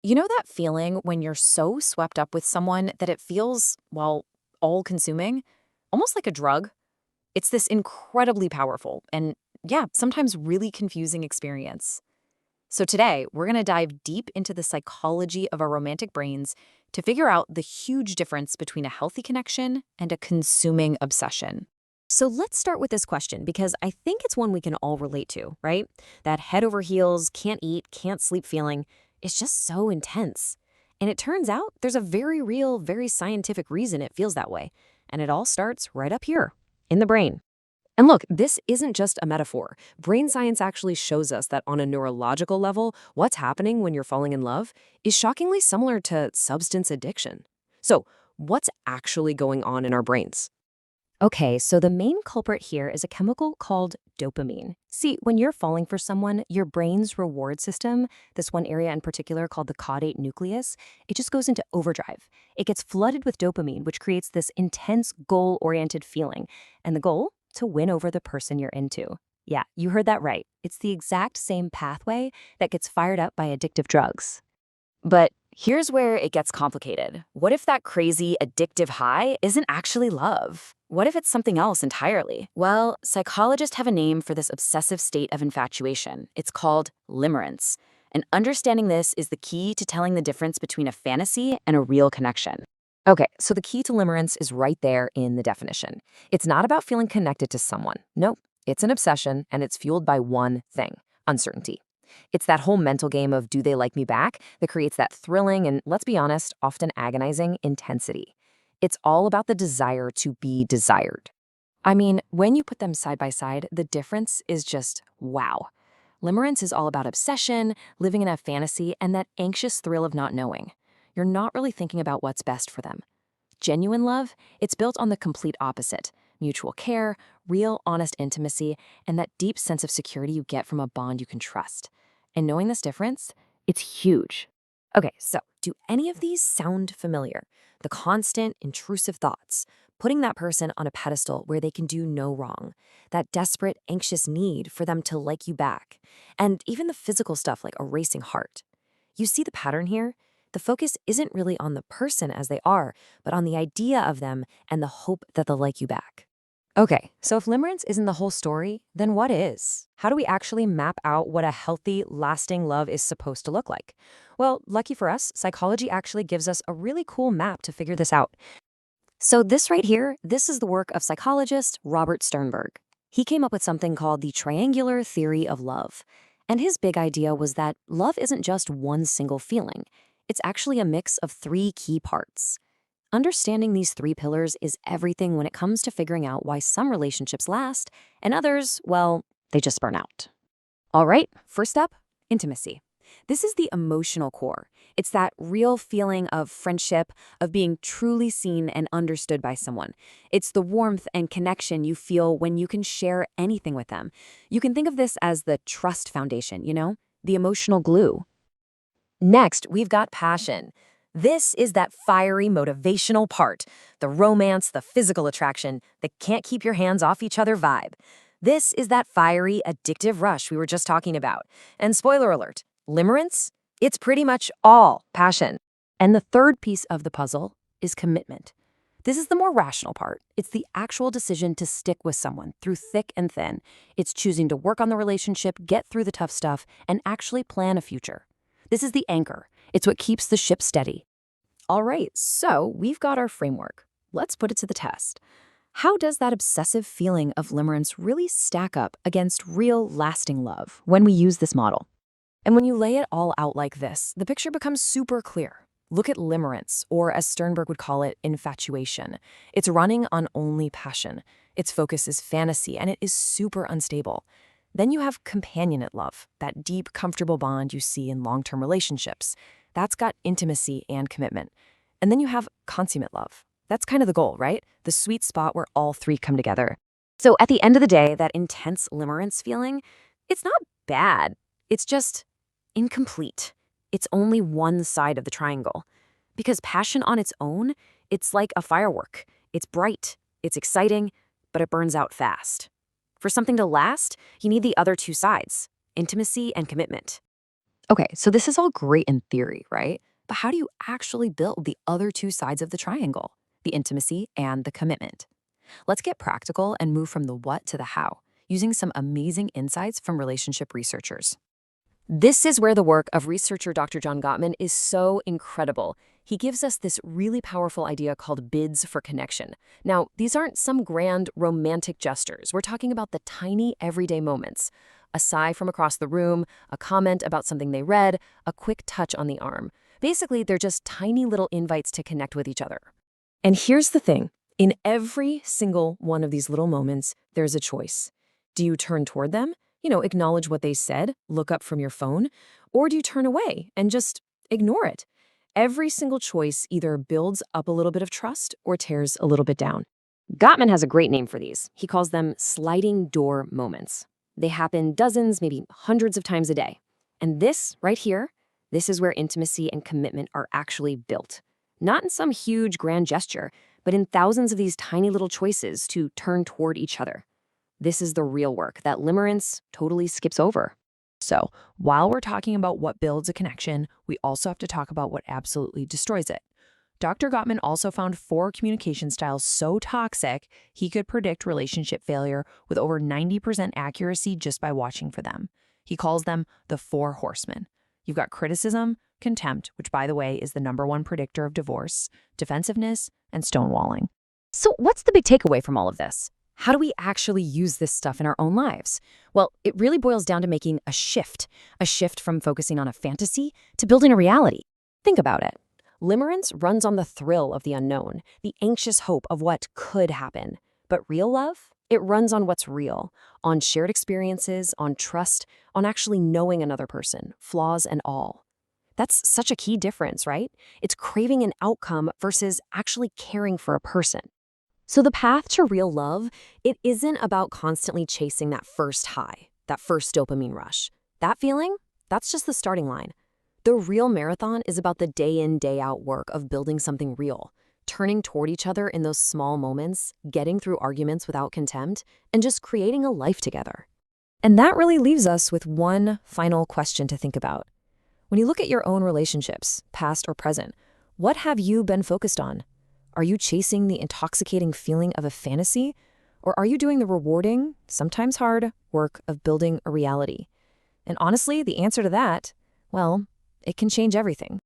You know that feeling when you're so swept up with someone that it feels, well, all consuming? Almost like a drug? It's this incredibly powerful and, yeah, sometimes really confusing experience. So today, we're going to dive deep into the psychology of our romantic brains to figure out the huge difference between a healthy connection and a consuming obsession. So let's start with this question because I think it's one we can all relate to, right? That head over heels, can't eat, can't sleep feeling is just so intense. And it turns out there's a very real, very scientific reason it feels that way. And it all starts right up here in the brain. And look, this isn't just a metaphor. Brain science actually shows us that on a neurological level, what's happening when you're falling in love is shockingly similar to substance addiction. So, what's actually going on in our brains? Okay, so the main culprit here is a chemical called dopamine. See, when you're falling for someone, your brain's reward system, this one area in particular called the caudate nucleus, it just goes into overdrive. It gets flooded with dopamine, which creates this intense goal-oriented feeling. And the goal? To win over the person you're into. Yeah, you heard that right. It's the exact same pathway that gets fired up by addictive drugs. But here's where it gets complicated. What if that crazy, addictive high isn't actually love? What if it's something else entirely? Well, psychologists have a name for this obsessive state of infatuation. It's called limerence. And understanding this is the key to telling the difference between a fantasy and a real connection. Okay, so the key to limerence is right there in the definition. It's not about feeling connected to someone. Nope, it's an obsession and it's fueled by one thing: uncertainty. It's that whole mental game of do they like me back that creates that thrilling and, let's be honest, often agonizing intensity. It's all about the desire to be desired. I mean, when you put them side by side, the difference is just wow. Limerence is all about obsession, living in a fantasy, and that anxious thrill of not knowing. You're not really thinking about what's best for them. Genuine love, it's built on the complete opposite: mutual care, real, honest intimacy, and that deep sense of security you get from a bond you can trust. And knowing this difference, it's huge. Okay, so do any of these sound familiar? The constant, intrusive thoughts, putting that person on a pedestal where they can do no wrong, that desperate, anxious need for them to like you back, and even the physical stuff like a racing heart. You see the pattern here? The focus isn't really on the person as they are, but on the idea of them and the hope that they'll like you back. Okay, so if limerence isn't the whole story, then what is? How do we actually map out what a healthy, lasting love is supposed to look like? Well, lucky for us, psychology actually gives us a really cool map to figure this out. So this right here, this is the work of psychologist Robert Sternberg. He came up with something called the triangular theory of love. And his big idea was that love isn't just one single feeling. It's actually a mix of three key parts. Understanding these three pillars is everything when it comes to figuring out why some relationships last and others, well, they just burn out. All right, first up, intimacy. This is the emotional core. It's that real feeling of friendship, of being truly seen and understood by someone. It's the warmth and connection you feel when you can share anything with them. You can think of this as the trust foundation, the emotional glue. Next, we've got passion. This is that fiery, motivational part, the romance, the physical attraction, the can't keep your hands off each other vibe. This is that fiery, addictive rush we were just talking about. And spoiler alert, limerence? It's pretty much all passion. And the third piece of the puzzle is commitment. This is the more rational part. It's the actual decision to stick with someone through thick and thin. It's choosing to work on the relationship, get through the tough stuff, and actually plan a future. This is the anchor. It's what keeps the ship steady. All right, so we've got our framework. Let's put it to the test. How does that obsessive feeling of limerence really stack up against real, lasting love when we use this model? And when you lay it all out like this, the picture becomes super clear. Look at limerence, or as Sternberg would call it, infatuation. It's running on only passion. Its focus is fantasy, and it is super unstable. Then you have companionate love, that deep, comfortable bond you see in long-term relationships. That's got intimacy and commitment. And then you have consummate love. That's kind of the goal, right? The sweet spot where all three come together. So at the end of the day, that intense limerence feeling, it's not bad. It's just incomplete. It's only one side of the triangle. Because passion on its own, it's like a firework. It's bright, it's exciting, but it burns out fast. For something to last, you need the other two sides, intimacy and commitment. Okay, so this is all great in theory, right? But how do you actually build the other two sides of the triangle, the intimacy and the commitment? Let's get practical and move from the what to the how, using some amazing insights from relationship researchers. This is where the work of researcher Dr. John Gottman is so incredible. He gives us this really powerful idea called bids for connection. Now, these aren't some grand romantic gestures. We're talking about the tiny everyday moments. A sigh from across the room, a comment about something they read, a quick touch on the arm. Basically, they're just tiny little invites to connect with each other. And here's the thing. In every single one of these little moments, there's a choice. Do you turn toward them? Acknowledge what they said, look up from your phone, or do you turn away and just ignore it? Every single choice either builds up a little bit of trust or tears a little bit down. Gottman has a great name for these. He calls them sliding door moments. They happen dozens, maybe hundreds of times a day. And this, right here, this is where intimacy and commitment are actually built. Not in some huge grand gesture, but in thousands of these tiny little choices to turn toward each other. This is the real work that limerence totally skips over. So, while we're talking about what builds a connection, we also have to talk about what absolutely destroys it. Dr. Gottman also found 4 communication styles so toxic, he could predict relationship failure with over 90% accuracy just by watching for them. He calls them the 4 horsemen. You've got criticism, contempt, which by the way is the #1 predictor of divorce, defensiveness, and stonewalling. So what's the big takeaway from all of this? How do we actually use this stuff in our own lives? Well, it really boils down to making a shift from focusing on a fantasy to building a reality. Think about it. Limerence runs on the thrill of the unknown, the anxious hope of what could happen. But real love? It runs on what's real, on shared experiences, on trust, on actually knowing another person, flaws and all. That's such a key difference, right? It's craving an outcome versus actually caring for a person. So the path to real love, it isn't about constantly chasing that first high, that first dopamine rush. That feeling, that's just the starting line. The real marathon is about the day in, day out work of building something real, turning toward each other in those small moments, getting through arguments without contempt, and just creating a life together. And that really leaves us with one final question to think about. When you look at your own relationships, past or present, what have you been focused on? Are you chasing the intoxicating feeling of a fantasy? Or are you doing the rewarding, sometimes hard, work of building a reality? And honestly, the answer to that, well, it can change everything.